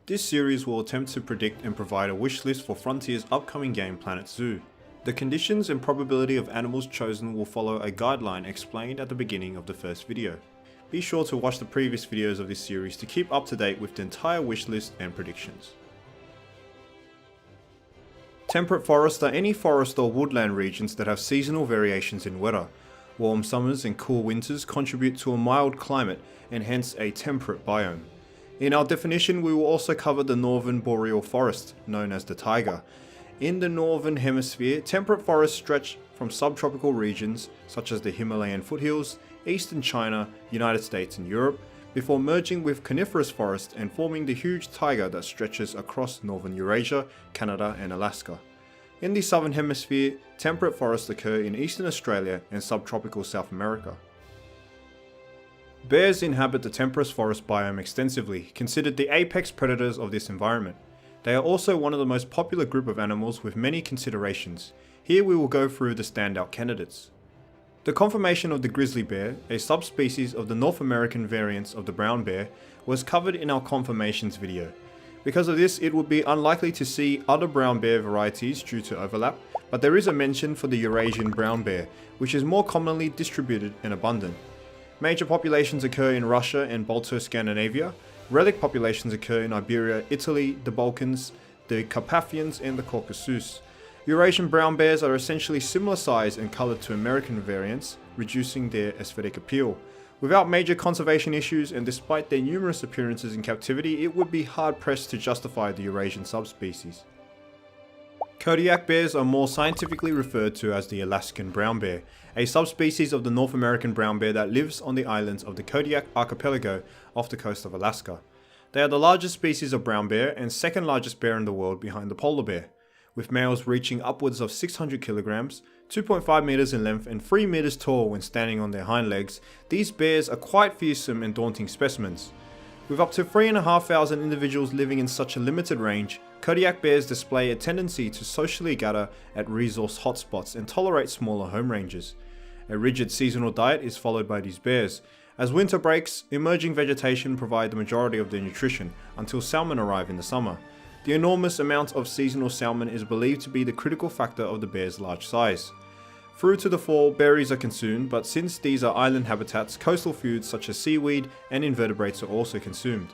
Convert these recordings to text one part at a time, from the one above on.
This series will attempt to predict and provide a wish list for Frontier's upcoming game Planet Zoo. The conditions and probability of animals chosen will follow a guideline explained at the beginning of the first video. Be sure to watch the previous videos of this series to keep up to date with the entire wish list and predictions. Temperate forests are any forest or woodland regions that have seasonal variations in weather. Warm summers and cool winters contribute to a mild climate and hence a temperate biome. In our definition, we will also cover the northern boreal forest, known as the taiga. In the northern hemisphere, temperate forests stretch from subtropical regions such as the Himalayan foothills, eastern China, United States and Europe, before merging with coniferous forests and forming the huge taiga that stretches across northern Eurasia, Canada and Alaska. In the southern hemisphere, temperate forests occur in eastern Australia and subtropical South America. Bears inhabit the temperate forest biome extensively, considered the apex predators of this environment. They are also one of the most popular group of animals with many considerations. Here we will go through the standout candidates. The conformation of the grizzly bear, a subspecies of the North American variants of the brown bear, was covered in our conformations video. Because of this, it would be unlikely to see other brown bear varieties due to overlap, but there is a mention for the Eurasian brown bear, which is more commonly distributed and abundant. Major populations occur in Russia and Balto-Scandinavia. Relic populations occur in Iberia, Italy, the Balkans, the Carpathians and the Caucasus. Eurasian brown bears are essentially similar size and colour to American variants, reducing their aesthetic appeal. Without major conservation issues and despite their numerous appearances in captivity, it would be hard pressed to justify the Eurasian subspecies. Kodiak bears are more scientifically referred to as the Alaskan brown bear, a subspecies of the North American brown bear that lives on the islands of the Kodiak archipelago off the coast of Alaska. They are the largest species of brown bear and second largest bear in the world behind the polar bear, with males reaching upwards of 600 kilograms, 2.5 meters in length and 3 meters tall when standing on their hind legs. These bears are quite fearsome and daunting specimens. With up to 3,500 individuals living in such a limited range, Kodiak bears display a tendency to socially gather at resource hotspots and tolerate smaller home ranges. A rigid seasonal diet is followed by these bears. As winter breaks, emerging vegetation provide the majority of their nutrition until salmon arrive in the summer. The enormous amount of seasonal salmon is believed to be the critical factor of the bear's large size. Through to the fall, berries are consumed, but since these are island habitats, coastal foods such as seaweed and invertebrates are also consumed.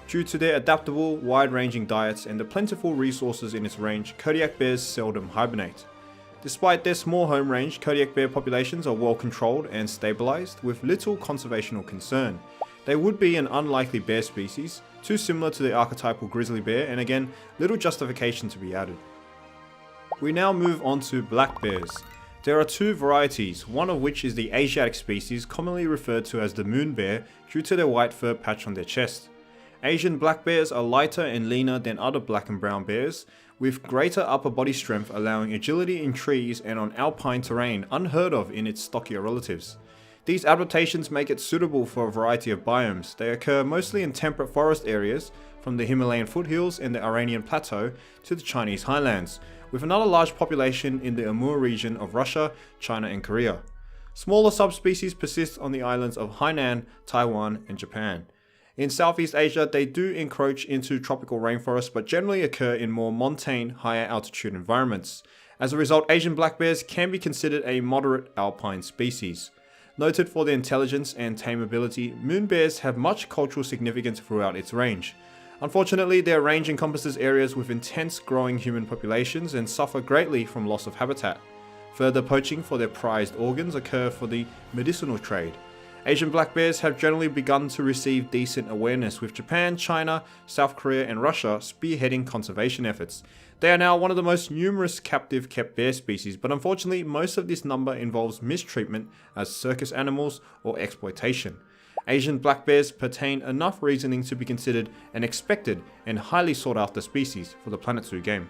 Due to their adaptable, wide-ranging diets and the plentiful resources in its range, Kodiak bears seldom hibernate. Despite their small home range, Kodiak bear populations are well controlled and stabilized with little conservational concern. They would be an unlikely bear species, too similar to the archetypal grizzly bear, and again, little justification to be added. We now move on to black bears. There are two varieties, one of which is the Asiatic species commonly referred to as the moon bear due to their white fur patch on their chest. Asian black bears are lighter and leaner than other black and brown bears, with greater upper body strength allowing agility in trees and on alpine terrain unheard of in its stockier relatives. These adaptations make it suitable for a variety of biomes. They occur mostly in temperate forest areas, from the Himalayan foothills and the Iranian plateau to the Chinese highlands, with another large population in the Amur region of Russia, China and Korea. Smaller subspecies persist on the islands of Hainan, Taiwan and Japan. In Southeast Asia, they do encroach into tropical rainforests but generally occur in more montane, higher altitude environments. As a result, Asian black bears can be considered a moderate alpine species. Noted for their intelligence and tameability, moon bears have much cultural significance throughout its range. Unfortunately, their range encompasses areas with intense growing human populations and suffer greatly from loss of habitat. Further poaching for their prized organs occur for the medicinal trade. Asian black bears have generally begun to receive decent awareness, with Japan, China, South Korea and Russia spearheading conservation efforts. They are now one of the most numerous captive kept bear species, but unfortunately most of this number involves mistreatment as circus animals or exploitation. Asian black bears pertain enough reasoning to be considered an expected and highly sought after species for the Planet Zoo game.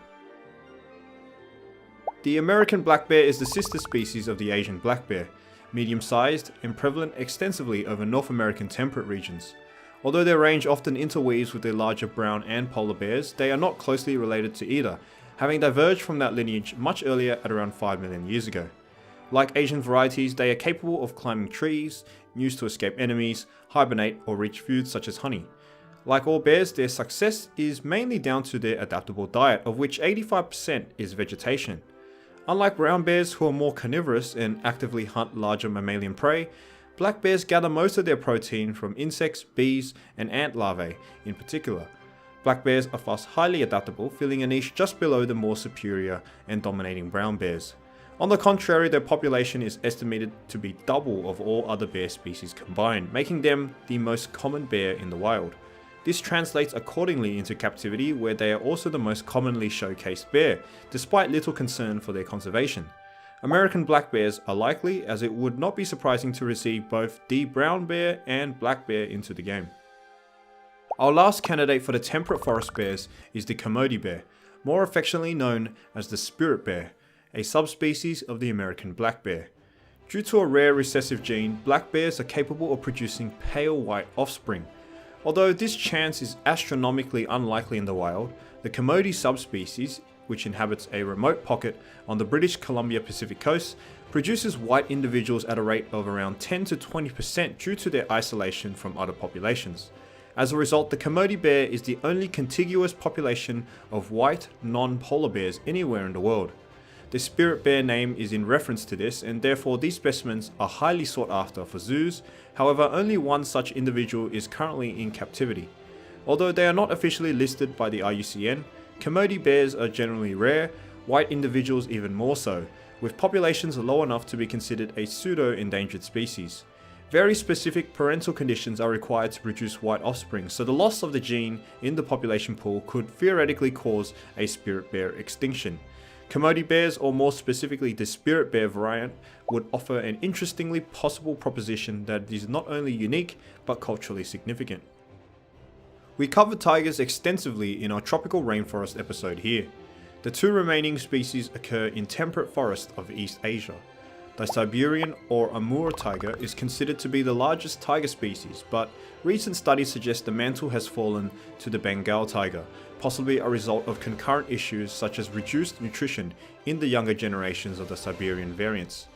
The American black bear is the sister species of the Asian black bear, medium-sized and prevalent extensively over North American temperate regions. Although their range often interweaves with their larger brown and polar bears, they are not closely related to either, having diverged from that lineage much earlier at around 5 million years ago. Like Asian varieties, they are capable of climbing trees, used to escape enemies, hibernate or reach foods such as honey. Like all bears, their success is mainly down to their adaptable diet, of which 85% is vegetation. Unlike brown bears, who are more carnivorous and actively hunt larger mammalian prey, black bears gather most of their protein from insects, bees, and ant larvae in particular. Black bears are thus highly adaptable, filling a niche just below the more superior and dominating brown bears. On the contrary, their population is estimated to be double of all other bear species combined, making them the most common bear in the wild. This translates accordingly into captivity, where they are also the most commonly showcased bear, despite little concern for their conservation. American black bears are likely, as it would not be surprising to receive both the brown bear and black bear into the game. Our last candidate for the temperate forest bears is the Komoti bear, more affectionately known as the spirit bear, a subspecies of the American black bear. Due to a rare recessive gene, black bears are capable of producing pale white offspring. Although this chance is astronomically unlikely in the wild, the Komoti subspecies, which inhabits a remote pocket on the British Columbia Pacific coast, produces white individuals at a rate of around 10 to 20% due to their isolation from other populations. As a result, the Komoti bear is the only contiguous population of white, non-polar bears anywhere in the world. The spirit bear name is in reference to this, and therefore these specimens are highly sought after for zoos. However, only one such individual is currently in captivity. Although they are not officially listed by the IUCN, Komoti bears are generally rare, white individuals even more so, with populations low enough to be considered a pseudo-endangered species. Very specific parental conditions are required to produce white offspring, so the loss of the gene in the population pool could theoretically cause a spirit bear extinction. Komoti bears, or more specifically the spirit bear variant, would offer an interestingly possible proposition that is not only unique but culturally significant. We covered tigers extensively in our tropical rainforest episode here. The two remaining species occur in temperate forests of East Asia. The Siberian or Amur tiger is considered to be the largest tiger species, but recent studies suggest the mantle has fallen to the Bengal tiger, possibly a result of concurrent issues such as reduced nutrition in the younger generations of the Siberian variants.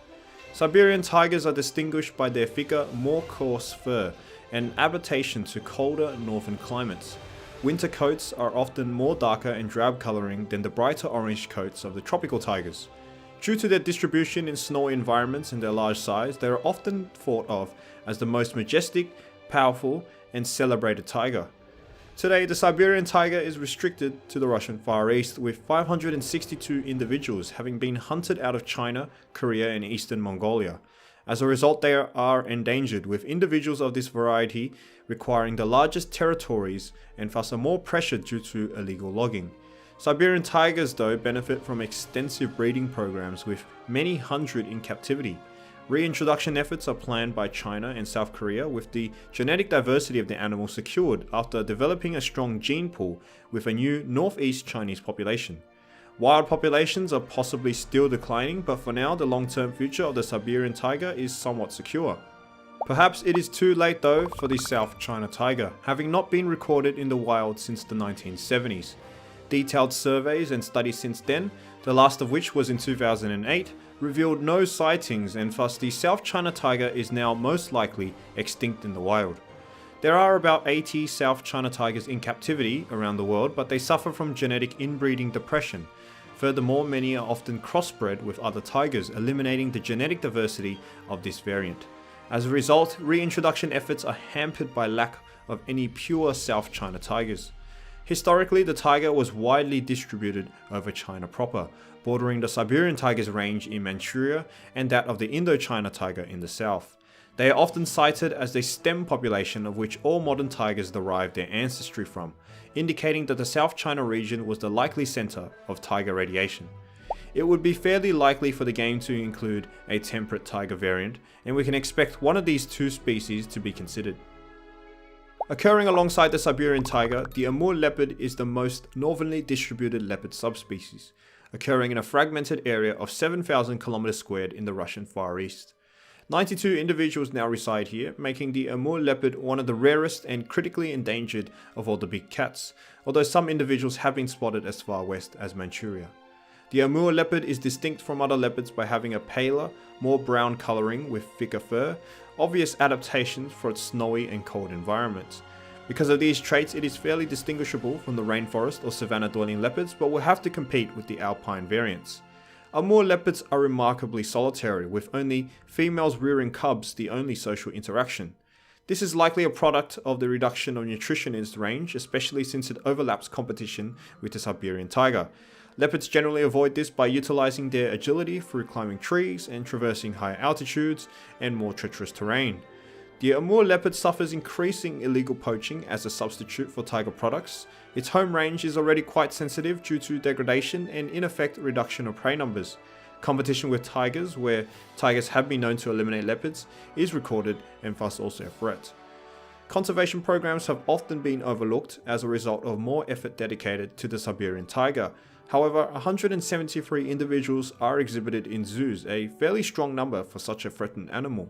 Siberian tigers are distinguished by their thicker, more coarse fur and adaptation to colder northern climates. Winter coats are often more darker and drab coloring than the brighter orange coats of the tropical tigers. Due to their distribution in snowy environments and their large size, they are often thought of as the most majestic, powerful, and celebrated tiger. Today, the Siberian tiger is restricted to the Russian Far East, with 562 individuals having been hunted out of China, Korea, and eastern Mongolia. As a result, they are endangered, with individuals of this variety requiring the largest territories and thus are more pressured due to illegal logging. Siberian tigers, though, benefit from extensive breeding programs, with many hundred in captivity. Reintroduction efforts are planned by China and South Korea, with the genetic diversity of the animal secured after developing a strong gene pool with a new northeast Chinese population. Wild populations are possibly still declining, but for now the long-term future of the Siberian tiger is somewhat secure. Perhaps it is too late though for the South China tiger, having not been recorded in the wild since the 1970s. Detailed surveys and studies since then, the last of which was in 2008, revealed no sightings, and thus the South China tiger is now most likely extinct in the wild. There are about 80 South China tigers in captivity around the world, but they suffer from genetic inbreeding depression. Furthermore, many are often crossbred with other tigers, eliminating the genetic diversity of this variant. As a result, reintroduction efforts are hampered by lack of any pure South China tigers. Historically, the tiger was widely distributed over China proper, bordering the Siberian tiger's range in Manchuria and that of the Indochina tiger in the south. They are often cited as the stem population of which all modern tigers derive their ancestry from, indicating that the South China region was the likely center of tiger radiation. It would be fairly likely for the game to include a temperate tiger variant, and we can expect one of these two species to be considered. Occurring alongside the Siberian tiger, the Amur leopard is the most northerly distributed leopard subspecies, occurring in a fragmented area of 7,000 km² in the Russian Far East. 92 individuals now reside here, making the Amur leopard one of the rarest and critically endangered of all the big cats, although some individuals have been spotted as far west as Manchuria. The Amur leopard is distinct from other leopards by having a paler, more brown coloring with thicker fur, obvious adaptations for its snowy and cold environments. Because of these traits, it is fairly distinguishable from the rainforest or savanna dwelling leopards, but will have to compete with the alpine variants. Amur leopards are remarkably solitary, with only females rearing cubs the only social interaction. This is likely a product of the reduction of nutrition in its range, especially since it overlaps competition with the Siberian tiger. Leopards generally avoid this by utilizing their agility through climbing trees and traversing higher altitudes and more treacherous terrain. The Amur leopard suffers increasing illegal poaching as a substitute for tiger products. Its home range is already quite sensitive due to degradation and in effect reduction of prey numbers. Competition with tigers, where tigers have been known to eliminate leopards, is recorded and thus also a threat. Conservation programs have often been overlooked as a result of more effort dedicated to the Siberian tiger. However, 173 individuals are exhibited in zoos, a fairly strong number for such a threatened animal.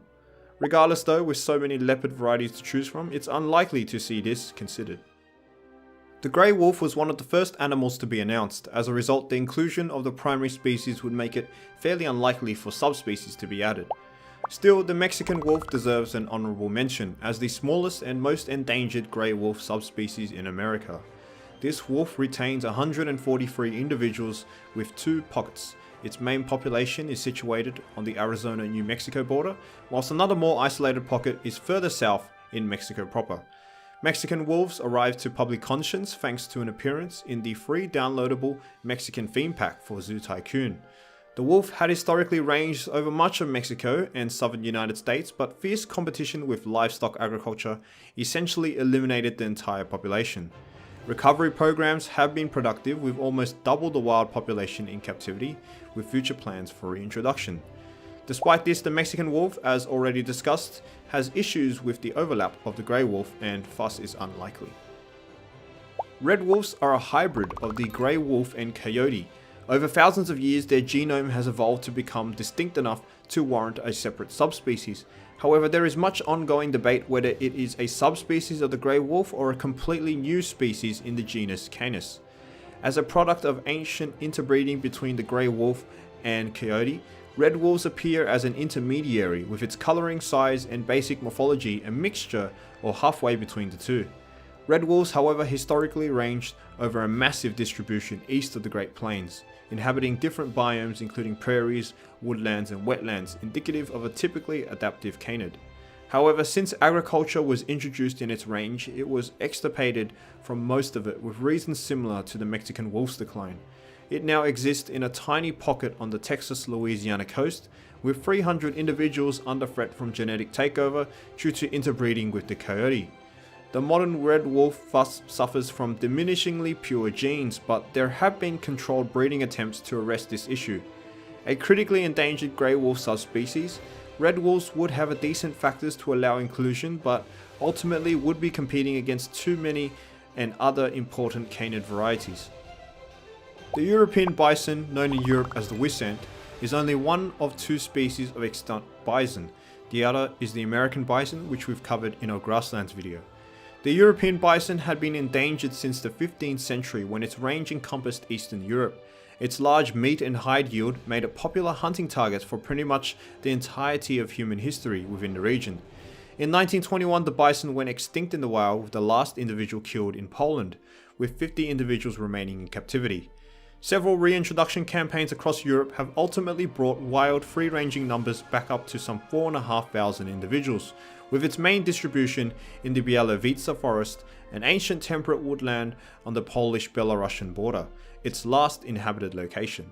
Regardless though, with so many leopard varieties to choose from, it's unlikely to see this considered. The grey wolf was one of the first animals to be announced. As a result, the inclusion of the primary species would make it fairly unlikely for subspecies to be added. Still, the Mexican wolf deserves an honorable mention as the smallest and most endangered grey wolf subspecies in America. This wolf retains 143 individuals with 2 pockets. Its main population is situated on the Arizona-New Mexico border, whilst another more isolated pocket is further south in Mexico proper. Mexican wolves arrived to public conscience thanks to an appearance in the free downloadable Mexican theme pack for Zoo Tycoon. The wolf had historically ranged over much of Mexico and southern United States, but fierce competition with livestock agriculture essentially eliminated the entire population. Recovery programs have been productive, with almost double the wild population in captivity, with future plans for reintroduction. Despite this, the Mexican wolf, as already discussed, has issues with the overlap of the grey wolf and thus is unlikely. Red wolves are a hybrid of the grey wolf and coyote. Over thousands of years, their genome has evolved to become distinct enough to warrant a separate subspecies. However, there is much ongoing debate whether it is a subspecies of the grey wolf or a completely new species in the genus Canis. As a product of ancient interbreeding between the grey wolf and coyote, red wolves appear as an intermediary, with its colouring, size and basic morphology a mixture or halfway between the two. Red wolves, however, historically ranged over a massive distribution east of the Great Plains, inhabiting different biomes including prairies, woodlands and wetlands, indicative of a typically adaptive canid. However, since agriculture was introduced in its range, it was extirpated from most of it, with reasons similar to the Mexican wolf's decline. It now exists in a tiny pocket on the Texas-Louisiana coast, with 300 individuals under threat from genetic takeover due to interbreeding with the coyote. The modern red wolf thus suffers from diminishingly pure genes, but there have been controlled breeding attempts to arrest this issue. A critically endangered grey wolf subspecies, red wolves would have a decent factors to allow inclusion, but ultimately would be competing against too many and other important canid varieties. The European bison, known in Europe as the Pheasant, is only one of 2 species of extant bison. The other is the American bison, which we've covered in our grasslands video. The European bison had been endangered since the 15th century, when its range encompassed Eastern Europe. Its large meat and hide yield made it popular hunting targets for pretty much the entirety of human history within the region. In 1921, the bison went extinct in the wild, with the last individual killed in Poland, with 50 individuals remaining in captivity. Several reintroduction campaigns across Europe have ultimately brought wild free-ranging numbers back up to some 4,500 individuals, with its main distribution in the Białowieża forest, an ancient temperate woodland on the Polish-Belarusian border, its last inhabited location.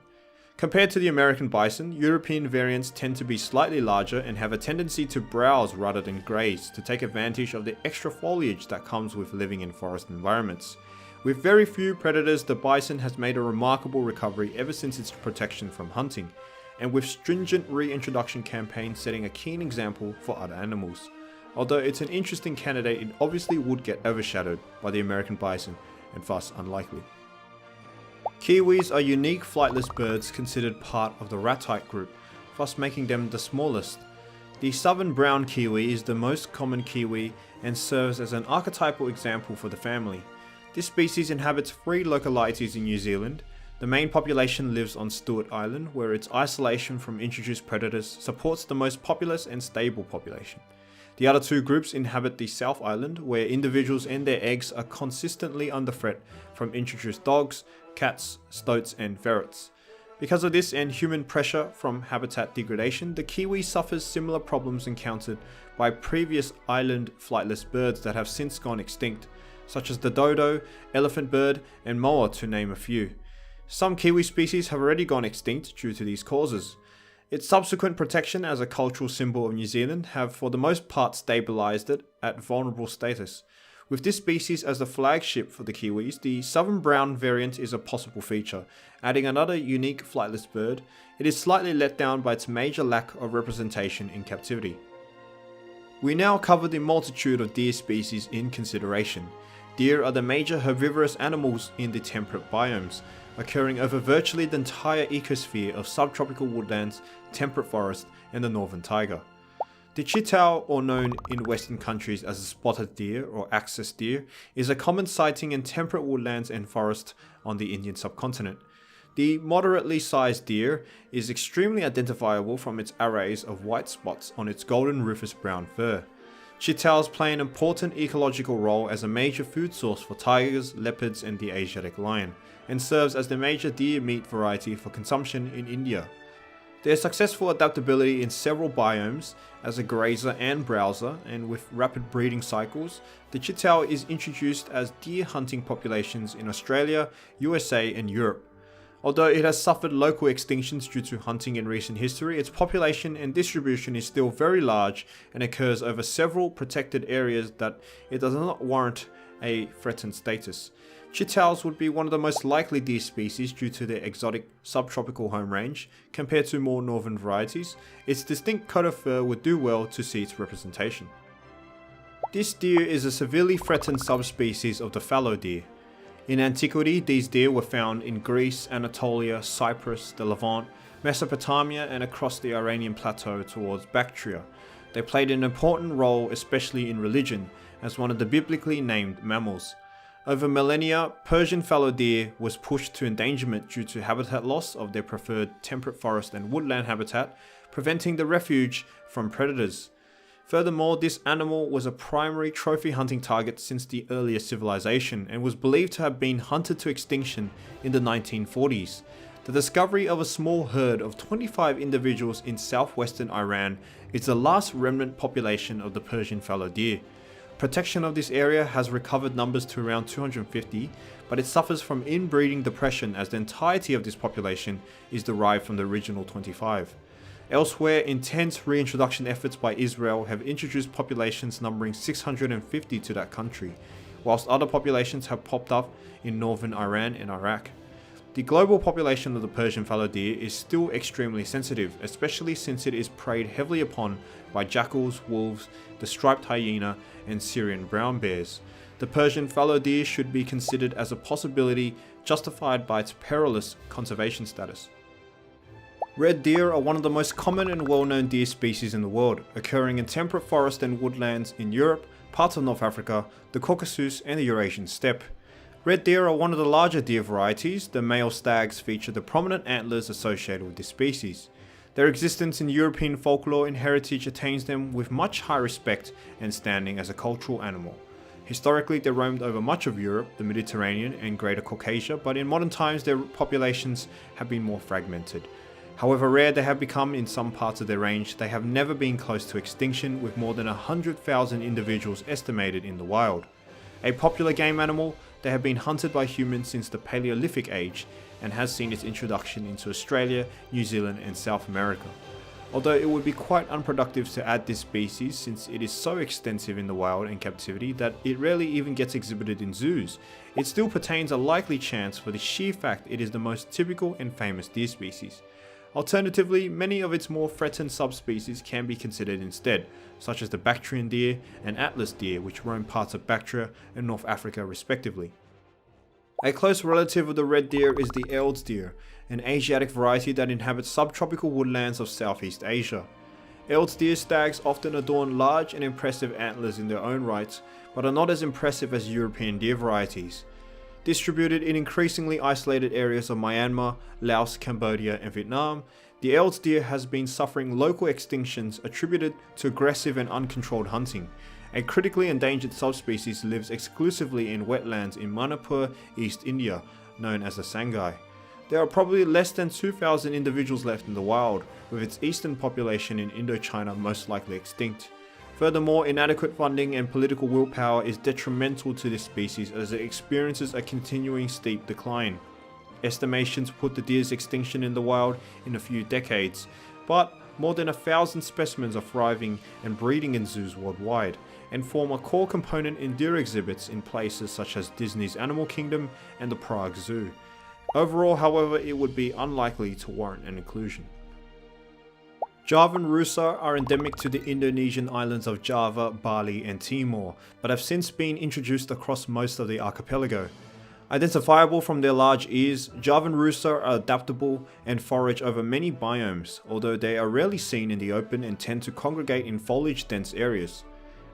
Compared to the American bison, European variants tend to be slightly larger and have a tendency to browse rather than graze, to take advantage of the extra foliage that comes with living in forest environments. With very few predators, the bison has made a remarkable recovery ever since its protection from hunting, and with stringent reintroduction campaigns setting a keen example for other animals. Although it's an interesting candidate, it obviously would get overshadowed by the American bison, and thus unlikely. Kiwis are unique flightless birds considered part of the ratite group, thus making them the smallest. The southern brown kiwi is the most common kiwi and serves as an archetypal example for the family. This species inhabits 3 localities in New Zealand. The main population lives on Stewart Island, where its isolation from introduced predators supports the most populous and stable population. The other two groups inhabit the South Island, where individuals and their eggs are consistently under threat from introduced dogs, cats, stoats and ferrets. Because of this and human pressure from habitat degradation, the kiwi suffers similar problems encountered by previous island flightless birds that have since gone extinct, such as the dodo, elephant bird and moa, to name a few. Some kiwi species have already gone extinct due to these causes. Its subsequent protection as a cultural symbol of New Zealand have for the most part stabilised it at vulnerable status. With this species as the flagship for the kiwis, the southern brown variant is a possible feature, adding another unique flightless bird. It is slightly let down by its major lack of representation in captivity. We now cover the multitude of deer species in consideration. Deer are the major herbivorous animals in the temperate biomes, occurring over virtually the entire ecosphere of subtropical woodlands, temperate forest and the northern taiga. The chital, or known in western countries as a spotted deer or axis deer, is a common sighting in temperate woodlands and forest on the Indian subcontinent. The moderately sized deer is extremely identifiable from its arrays of white spots on its golden rufous brown fur. Chitals play an important ecological role as a major food source for tigers, leopards and the Asiatic lion, and serves as the major deer meat variety for consumption in India. Their successful adaptability in several biomes as a grazer and browser, and with rapid breeding cycles, the chital is introduced as deer hunting populations in Australia, USA and Europe. Although it has suffered local extinctions due to hunting in recent history, its population and distribution is still very large and occurs over several protected areas that it does not warrant a threatened status. Chitals would be one of the most likely deer species due to their exotic subtropical home range compared to more northern varieties. Its distinct coat of fur would do well to see its representation. This deer is a severely threatened subspecies of the fallow deer. In antiquity, these deer were found in Greece, Anatolia, Cyprus, the Levant, Mesopotamia and across the Iranian plateau towards Bactria. They played an important role, especially in religion, as one of the biblically named mammals. Over millennia, Persian fallow deer was pushed to endangerment due to habitat loss of their preferred temperate forest and woodland habitat, preventing the refuge from predators. Furthermore, this animal was a primary trophy hunting target since the earliest civilization and was believed to have been hunted to extinction in the 1940s. The discovery of a small herd of 25 individuals in southwestern Iran is the last remnant population of the Persian fallow deer. Protection of this area has recovered numbers to around 250, but it suffers from inbreeding depression as the entirety of this population is derived from the original 25. Elsewhere, intense reintroduction efforts by Israel have introduced populations numbering 650 to that country, whilst other populations have popped up in northern Iran and Iraq. The global population of the Persian fallow deer is still extremely sensitive, especially since it is preyed heavily upon by jackals, wolves, the striped hyena and Siberian brown bears. The Persian fallow deer should be considered as a possibility justified by its perilous conservation status. Red deer are one of the most common and well-known deer species in the world, occurring in temperate forest and woodlands in Europe, parts of North Africa, the Caucasus and the Eurasian steppe. Red deer are one of the larger deer varieties. The male stags feature the prominent antlers associated with this species. Their existence in European folklore and heritage attains them with much high respect and standing as a cultural animal. Historically, they roamed over much of Europe, the Mediterranean and Greater Caucasia, but in modern times their populations have been more fragmented. However rare they have become in some parts of their range, they have never been close to extinction, with more than 100,000 individuals estimated in the wild. A popular game animal, they have been hunted by humans since the Paleolithic age and has seen its introduction into Australia, New Zealand and South America. Although it would be quite unproductive to add this species since it is so extensive in the wild and captivity that it rarely even gets exhibited in zoos, it still pertains a likely chance for the sheer fact it is the most typical and famous deer species. Alternatively, many of its more threatened subspecies can be considered instead, such as the Bactrian deer and Atlas deer, which roam parts of Bactria and North Africa respectively. A close relative of the red deer is the Elks deer, an Asiatic variety that inhabits subtropical woodlands of Southeast Asia. Elks deer stags often adorn large and impressive antlers in their own rights, but are not as impressive as European deer varieties. Distributed in increasingly isolated areas of Myanmar, Laos, Cambodia and Vietnam, The Elks deer has been suffering local extinctions attributed to aggressive and uncontrolled hunting. A critically endangered subspecies lives exclusively in wetlands in Manipur, East India, known as the Sangai. There are probably less than 2,000 individuals left in the wild, with its eastern population in Indochina most likely extinct. Furthermore, inadequate funding and political willpower is detrimental to this species as it experiences a continuing steep decline. Estimations put the deer's extinction in the wild in a few decades, but more than 1,000 specimens are thriving and breeding in zoos worldwide, and form a core component in deer exhibits in places such as Disney's Animal Kingdom and the Prague Zoo. Overall, however, it would be unlikely to warrant an inclusion. Javan rusa are endemic to the Indonesian islands of Java, Bali and Timor, but have since been introduced across most of the archipelago. Identifiable from their large ears, Javan rusa are adaptable and forage over many biomes, although they are rarely seen in the open and tend to congregate in foliage-dense areas.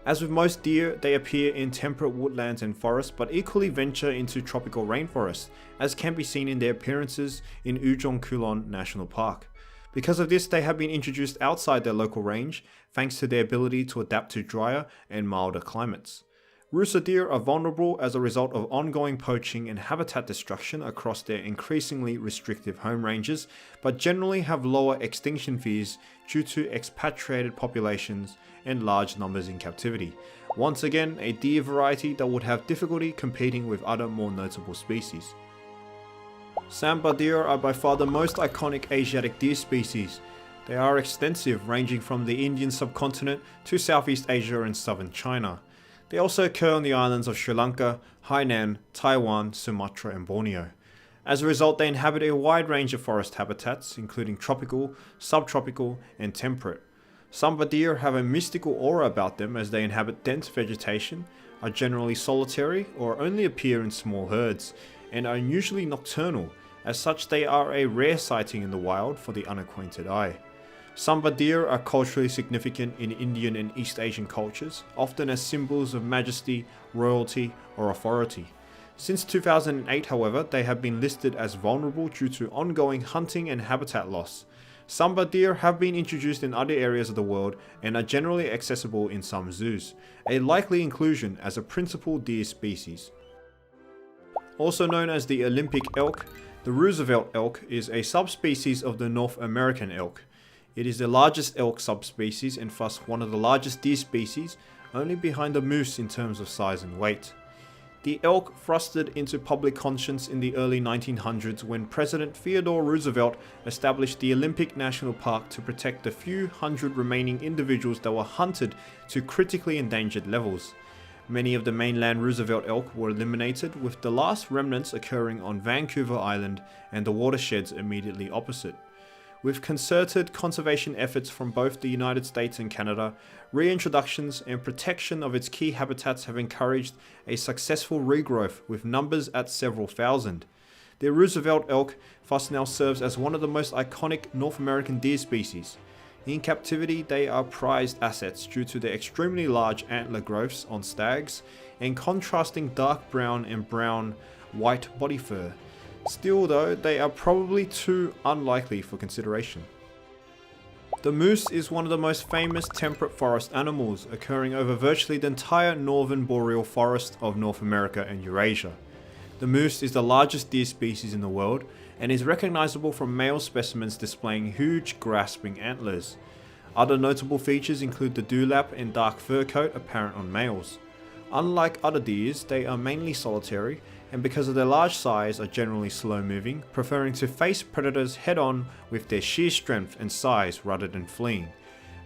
As with most deer, they appear in temperate woodlands and forests, but equally venture into tropical rainforests, as can be seen in their appearances in Ujung Kulon National Park. Because of this, they have been introduced outside their local range, thanks to their ability to adapt to drier and milder climates. Rusa deer are vulnerable as a result of ongoing poaching and habitat destruction across their increasingly restrictive home ranges, but generally have lower extinction fears due to expatriated populations and large numbers in captivity. Once again, a deer variety that would have difficulty competing with other more notable species. Sambar deer are by far the most iconic Asiatic deer species. They are extensive, ranging from the Indian subcontinent to Southeast Asia and southern China. They also occur on the islands of Sri Lanka, Hainan, Taiwan, Sumatra and Borneo. As a result, they inhabit a wide range of forest habitats, including tropical, subtropical and temperate. Sambar deer have a mystical aura about them as they inhabit dense vegetation, are generally solitary or only appear in small herds, and are usually nocturnal. As such, they are a rare sighting in the wild for the unacquainted eye. Sambar deer are culturally significant in Indian and East Asian cultures, often as symbols of majesty, royalty, or authority. Since 2008, however, they have been listed as vulnerable due to ongoing hunting and habitat loss. Sambar deer have been introduced in other areas of the world and are generally accessible in some zoos, a likely inclusion as a principal deer species. Also known as the Olympic elk, the Roosevelt elk is a subspecies of the North American elk. It is the largest elk subspecies and thus one of the largest deer species, only behind the moose in terms of size and weight. The elk thrusted into public conscience in the early 1900s when President Theodore Roosevelt established the Olympic National Park to protect the few hundred remaining individuals that were hunted to critically endangered levels. Many of the mainland Roosevelt elk were eliminated, with the last remnants occurring on Vancouver Island and the watersheds immediately opposite. With concerted conservation efforts from both the United States and Canada, reintroductions and protection of its key habitats have encouraged a successful regrowth with numbers at several thousand. The Roosevelt elk thus now serves as one of the most iconic North American deer species. In captivity, they are prized assets due to their extremely large antler growths on stags and contrasting dark brown and brown-white body fur. Still though, they are probably too unlikely for consideration. The moose is one of the most famous temperate forest animals, occurring over virtually the entire northern boreal forest of North America and Eurasia. The moose is the largest deer species in the world and is recognizable from male specimens displaying huge grasping antlers. Other notable features include the dewlap and dark fur coat apparent on males. Unlike other deers, they are mainly solitary, and because of their large size are generally slow moving, preferring to face predators head on with their sheer strength and size rather than fleeing.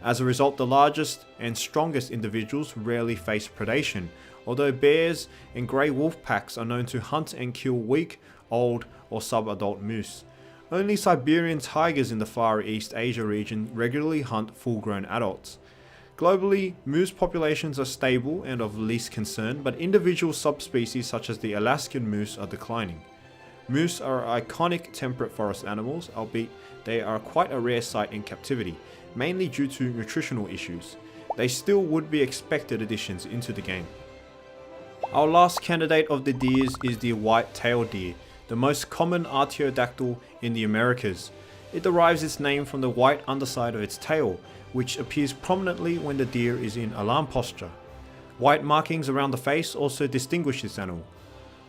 As a result, the largest and strongest individuals rarely face predation, although bears and grey wolf packs are known to hunt and kill weak, old or subadult moose. Only Siberian tigers in the Far East Asia region regularly hunt full-grown adults. Globally, moose populations are stable and of least concern, but individual subspecies such as the Alaskan moose are declining. Moose are iconic temperate forest animals, albeit they are quite a rare sight in captivity, mainly due to nutritional issues. They still would be expected additions into the game. Our last candidate of the deers is the white-tailed deer, the most common artiodactyl in the Americas. It derives its name from the white underside of its tail, which appears prominently when the deer is in alarm posture. White markings around the face also distinguish this animal.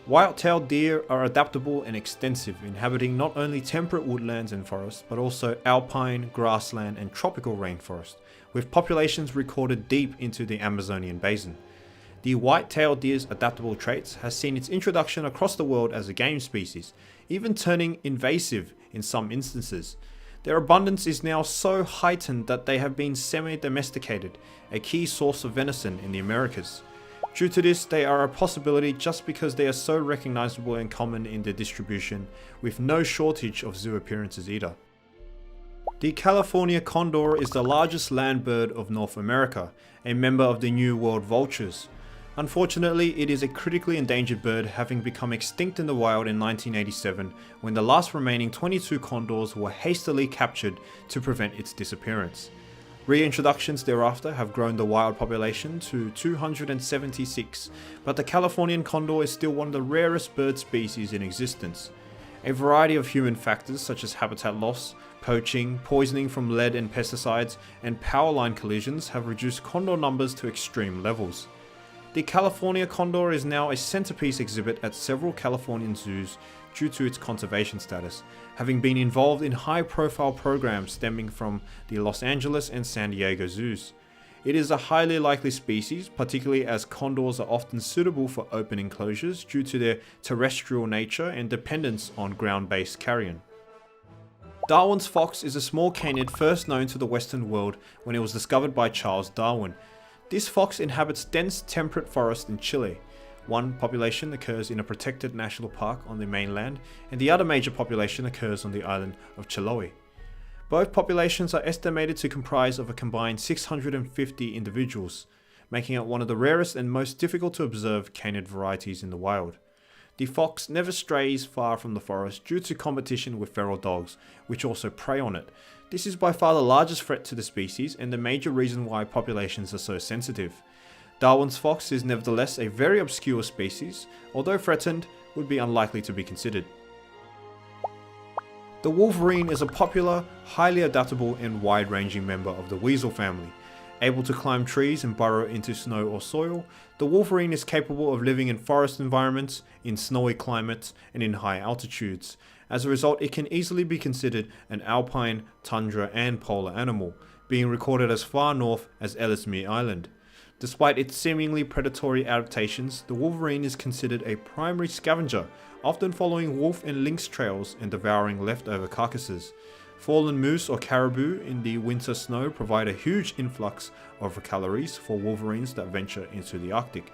Whitetailed deer are adaptable and extensive, inhabiting not only temperate woodlands and forests, but also alpine, grassland and tropical rainforest, with populations recorded deep into the Amazonian basin. The white-tailed deer's adaptable traits has seen its introduction across the world as a game species, even turning invasive in some instances. Their abundance is now so heightened that they have been semi-domesticated, a key source of venison in the Americas. Due to this, they are a possibility just because they are so recognizable and common in their distribution, with no shortage of zoo appearances either. The California condor is the largest land bird of North America, a member of the New World vultures. Unfortunately, it is a critically endangered bird, having become extinct in the wild in 1987 when the last remaining 22 condors were hastily captured to prevent its disappearance. Reintroductions thereafter have grown the wild population to 276, but the Californian condor is still one of the rarest bird species in existence. A variety of human factors such as habitat loss, poaching, poisoning from lead and pesticides, and power line collisions have reduced condor numbers to extreme levels. The California condor is now a centerpiece exhibit at several Californian zoos due to its conservation status, having been involved in high-profile programs stemming from the Los Angeles and San Diego zoos. It is a highly likely species, particularly as condors are often suitable for open enclosures due to their terrestrial nature and dependence on ground-based carrion. Darwin's fox is a small canid first known to the Western world when it was discovered by Charles Darwin. This fox inhabits dense temperate forests in Chile. One population occurs in a protected national park on the mainland, and the other major population occurs on the island of Chiloé. Both populations are estimated to comprise of a combined 650 individuals, making it one of the rarest and most difficult to observe canid varieties in the wild. The fox never strays far from the forest due to competition with feral dogs, which also prey on it. This is by far the largest threat to the species and the major reason why populations are so sensitive. Darwin's fox is nevertheless a very obscure species, although threatened, would be unlikely to be considered. The Wolverine is a popular, highly adaptable and wide-ranging member of the weasel family. Able to climb trees and burrow into snow or soil, the Wolverine is capable of living in forest environments, in snowy climates, and in high altitudes. As a result, it can easily be considered an alpine, tundra, and polar animal, being recorded as far north as Ellesmere Island. Despite its seemingly predatory adaptations, the Wolverine is considered a primary scavenger, often following wolf and lynx trails and devouring leftover carcasses. Fallen moose or caribou in the winter snow provide a huge influx of calories for wolverines that venture into the Arctic.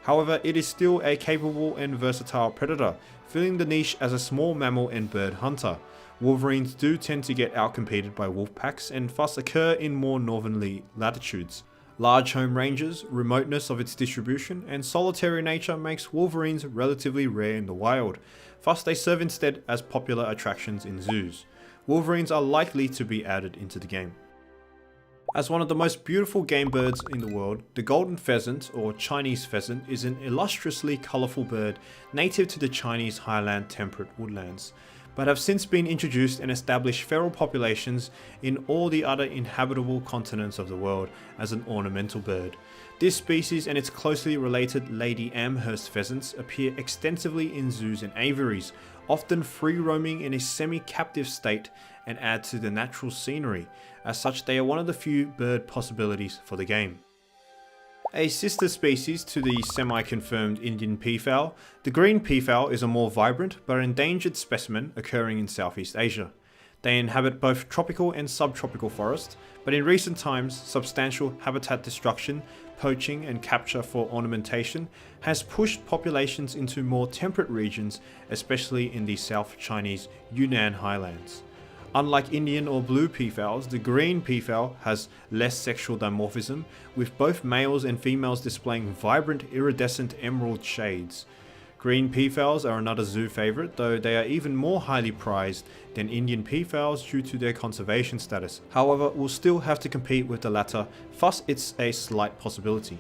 However, it is still a capable and versatile predator, filling the niche as a small mammal and bird hunter. Wolverines do tend to get outcompeted by wolf packs and thus occur in more northerly latitudes. Large home ranges, remoteness of its distribution, and solitary nature makes wolverines relatively rare in the wild. Thus they serve instead as popular attractions in zoos. Wolverines are likely to be added into the game. As one of the most beautiful game birds in the world, the golden pheasant, or Chinese pheasant, is an illustriously colourful bird native to the Chinese highland temperate woodlands, but have since been introduced and established feral populations in all the other inhabitable continents of the world as an ornamental bird. This species and its closely related Lady Amherst pheasants appear extensively in zoos and aviaries, often free roaming in a semi-captive state, and add to the natural scenery. As such, they are one of the few bird possibilities for the game. A sister species to the semi-confirmed Indian peafowl, the green peafowl is a more vibrant but endangered specimen occurring in Southeast Asia. They inhabit both tropical and subtropical forests, but in recent times, substantial habitat destruction, poaching and capture for ornamentation has pushed populations into more temperate regions, especially in the South Chinese Yunnan highlands. Unlike Indian or blue peafowls, the green peafowl has less sexual dimorphism, with both males and females displaying vibrant iridescent emerald shades. Green peafowls are another zoo favourite, though they are even more highly prized than Indian peafowls due to their conservation status. However, will still have to compete with the latter, thus it's a slight possibility.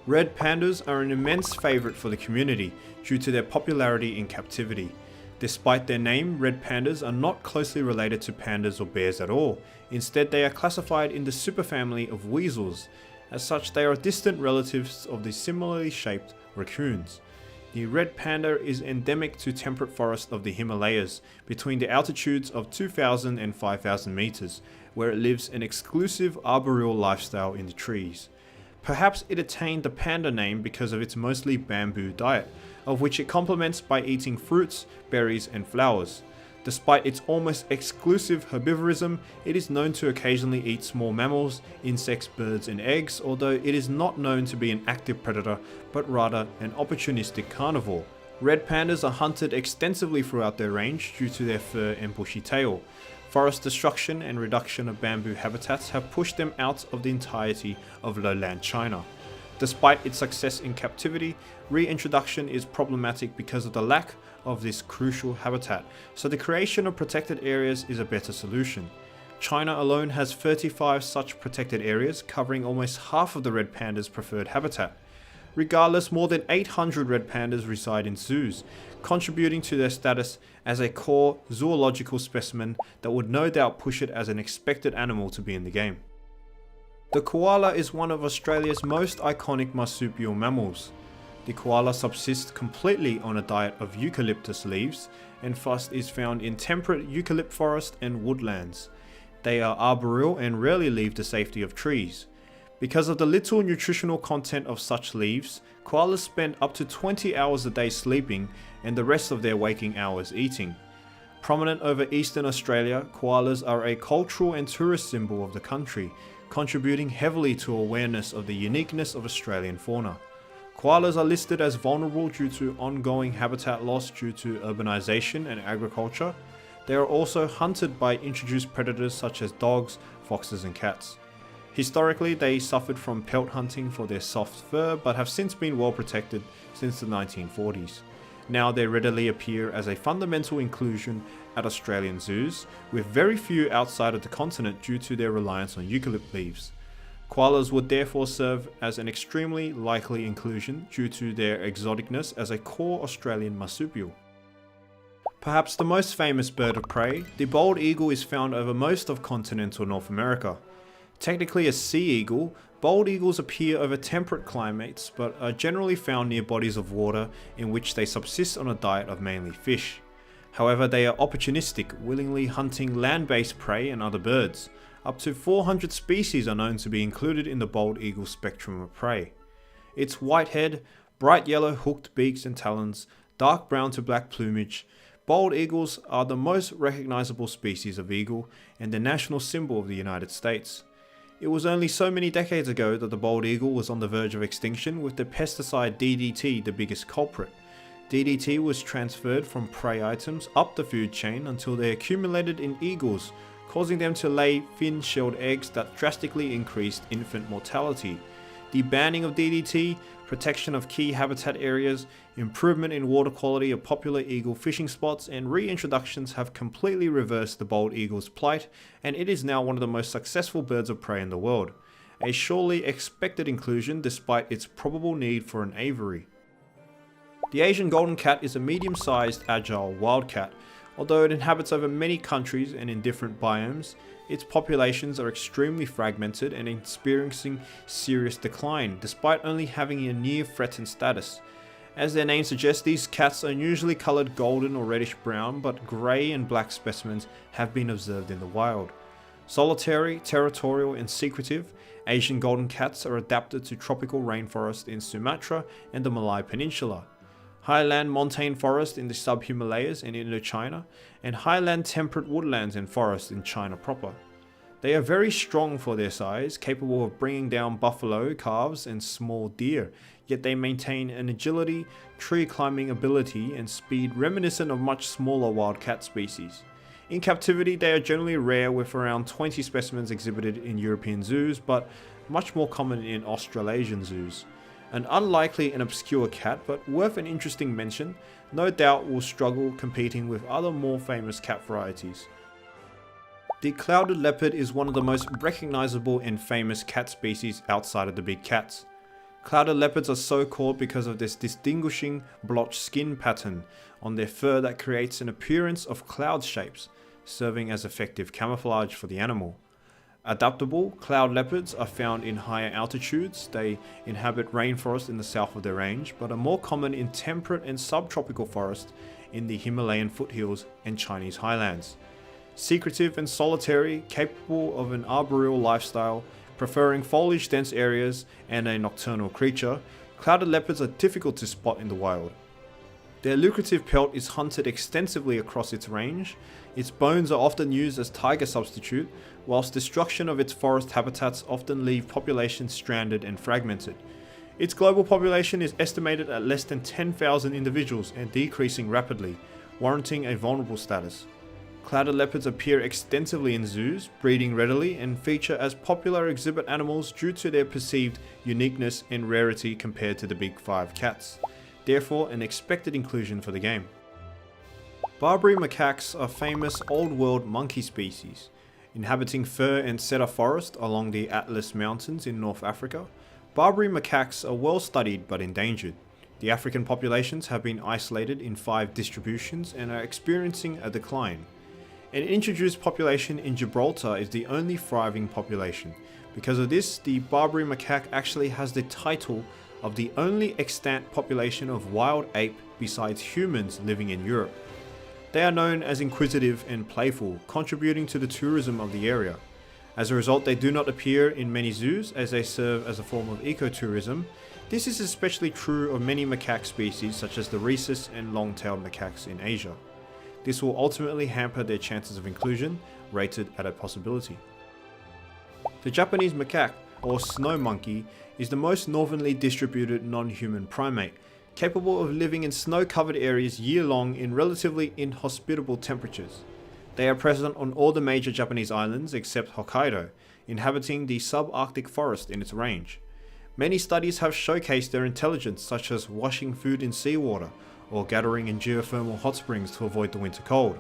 Red pandas are an immense favourite for the community due to their popularity in captivity. Despite their name, red pandas are not closely related to pandas or bears at all. Instead, they are classified in the superfamily of weasels. As such, they are distant relatives of the similarly shaped raccoons. The red panda is endemic to temperate forests of the Himalayas, between the altitudes of 2,000 and 5,000 meters, where it lives an exclusive arboreal lifestyle in the trees. Perhaps it attained the panda name because of its mostly bamboo diet, of which it complements by eating fruits, berries and flowers. Despite its almost exclusive herbivorism, it is known to occasionally eat small mammals, insects, birds and eggs, although it is not known to be an active predator, but rather an opportunistic carnivore. Red pandas are hunted extensively throughout their range due to their fur and bushy tail. Forest destruction and reduction of bamboo habitats have pushed them out of the entirety of lowland China. Despite its success in captivity, reintroduction is problematic because of the lack of this crucial habitat, so the creation of protected areas is a better solution. China alone has 35 such protected areas, covering almost half of the red panda's preferred habitat. Regardless, more than 800 red pandas reside in zoos, contributing to their status as a core zoological specimen that would no doubt push it as an expected animal to be in the game. The koala is one of Australia's most iconic marsupial mammals. The koala subsists completely on a diet of eucalyptus leaves and thus is found in temperate eucalypt forest and woodlands. They are arboreal and rarely leave the safety of trees. Because of the little nutritional content of such leaves, koalas spend up to 20 hours a day sleeping and the rest of their waking hours eating. Prominent over eastern Australia, koalas are a cultural and tourist symbol of the country, contributing heavily to awareness of the uniqueness of Australian fauna. Koalas are listed as vulnerable due to ongoing habitat loss due to urbanization and agriculture. They are also hunted by introduced predators such as dogs, foxes and cats. Historically, they suffered from pelt hunting for their soft fur, but have since been well protected since the 1940s. Now they readily appear as a fundamental inclusion at Australian zoos, with very few outside of the continent due to their reliance on eucalypt leaves. Koalas would therefore serve as an extremely likely inclusion due to their exoticness as a core Australian marsupial. Perhaps the most famous bird of prey, the bald eagle is found over most of continental North America. Technically a sea eagle, bald eagles appear over temperate climates but are generally found near bodies of water in which they subsist on a diet of mainly fish. However, they are opportunistic, willingly hunting land-based prey and other birds. Up to 400 species are known to be included in the bald eagle spectrum of prey. Its white head, bright yellow hooked beaks and talons, dark brown to black plumage, bald eagles are the most recognizable species of eagle and the national symbol of the United States. It was only so many decades ago that the bald eagle was on the verge of extinction, with the pesticide DDT the biggest culprit. DDT was transferred from prey items up the food chain until they accumulated in eagles, causing them to lay thin-shelled eggs that drastically increased infant mortality. The banning of DDT, protection of key habitat areas, improvement in water quality of popular eagle fishing spots, and reintroductions have completely reversed the bald eagle's plight, and it is now one of the most successful birds of prey in the world. A surely expected inclusion despite its probable need for an aviary. The Asian golden cat is a medium-sized, agile wildcat. Although it inhabits over many countries and in different biomes, its populations are extremely fragmented and experiencing serious decline, despite only having a near-threatened status. As their name suggests, these cats are usually coloured golden or reddish-brown, but grey and black specimens have been observed in the wild. Solitary, territorial and secretive, Asian golden cats are adapted to tropical rainforest in Sumatra and the Malay Peninsula, highland montane forest in the sub-Himalayas and Indochina, and highland temperate woodlands and forests in China proper. They are very strong for their size, capable of bringing down buffalo, calves and small deer, yet they maintain an agility, tree climbing ability and speed reminiscent of much smaller wild cat species. In captivity, they are generally rare, with around 20 specimens exhibited in European zoos, but much more common in Australasian zoos. An unlikely and obscure cat, but worth an interesting mention, no doubt will struggle competing with other more famous cat varieties. The clouded leopard is one of the most recognizable and famous cat species outside of the big cats. Clouded leopards are so called because of this distinguishing blotched skin pattern on their fur that creates an appearance of cloud shapes, serving as effective camouflage for the animal. Adaptable cloud leopards are found in higher altitudes. They inhabit rainforest in the south of their range, but are more common in temperate and subtropical forest in the Himalayan foothills and Chinese highlands. Secretive and solitary, capable of an arboreal lifestyle, preferring foliage-dense areas and a nocturnal creature, clouded leopards are difficult to spot in the wild. Their lucrative pelt is hunted extensively across its range. Its bones are often used as tiger substitute, whilst destruction of its forest habitats often leave populations stranded and fragmented. Its global population is estimated at less than 10,000 individuals and decreasing rapidly, warranting a vulnerable status. Clouded leopards appear extensively in zoos, breeding readily, and feature as popular exhibit animals due to their perceived uniqueness and rarity compared to the big five cats. Therefore, an expected inclusion for the game. Barbary macaques are famous old world monkey species. Inhabiting fir and cedar forest along the Atlas Mountains in North Africa, Barbary macaques are well studied but endangered. The African populations have been isolated in 5 distributions and are experiencing a decline. An introduced population in Gibraltar is the only thriving population. Because of this, the Barbary macaque actually has the title of the only extant population of wild ape besides humans living in Europe. They are known as inquisitive and playful, contributing to the tourism of the area. As a result, they do not appear in many zoos as they serve as a form of ecotourism. This is especially true of many macaque species such as the rhesus and long-tailed macaques in Asia. This will ultimately hamper their chances of inclusion, rated at a possibility. The Japanese macaque, or snow monkey, is the most northernly distributed non-human primate, capable of living in snow-covered areas year-long in relatively inhospitable temperatures. They are present on all the major Japanese islands except Hokkaido, inhabiting the subarctic forest in its range. Many studies have showcased their intelligence, such as washing food in seawater, or gathering in geothermal hot springs to avoid the winter cold.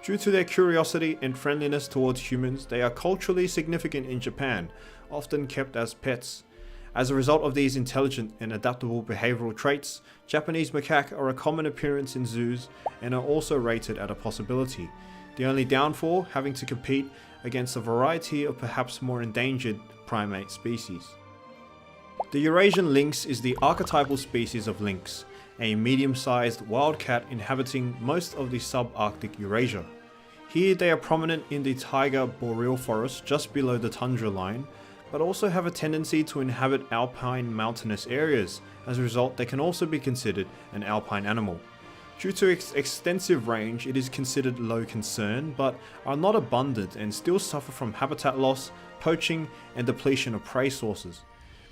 Due to their curiosity and friendliness towards humans, they are culturally significant in Japan, often kept as pets. As a result of these intelligent and adaptable behavioral traits, Japanese macaque are a common appearance in zoos and are also rated at a possibility, the only downfall having to compete against a variety of perhaps more endangered primate species. The Eurasian lynx is the archetypal species of lynx, a medium-sized wildcat inhabiting most of the subarctic Eurasia. Here they are prominent in the taiga boreal forest just below the tundra line, but also have a tendency to inhabit alpine mountainous areas. As a result, they can also be considered an alpine animal. Due to its extensive range, it is considered low concern, but are not abundant and still suffer from habitat loss, poaching, and depletion of prey sources.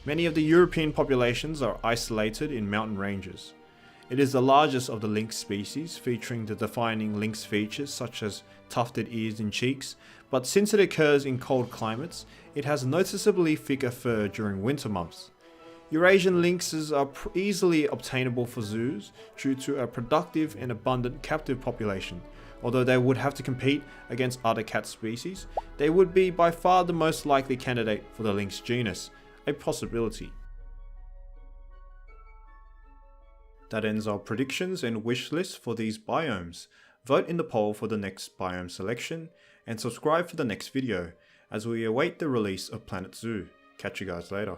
Many of the European populations are isolated in mountain ranges. It is the largest of the lynx species, featuring the defining lynx features such as tufted ears and cheeks, but since it occurs in cold climates, it has noticeably thicker fur during winter months. Eurasian lynxes are easily obtainable for zoos due to a productive and abundant captive population. Although they would have to compete against other cat species, they would be by far the most likely candidate for the lynx genus, a possibility. That ends our predictions and wish list for these biomes. Vote in the poll for the next biome selection and subscribe for the next video as we await the release of Planet Zoo. Catch you guys later.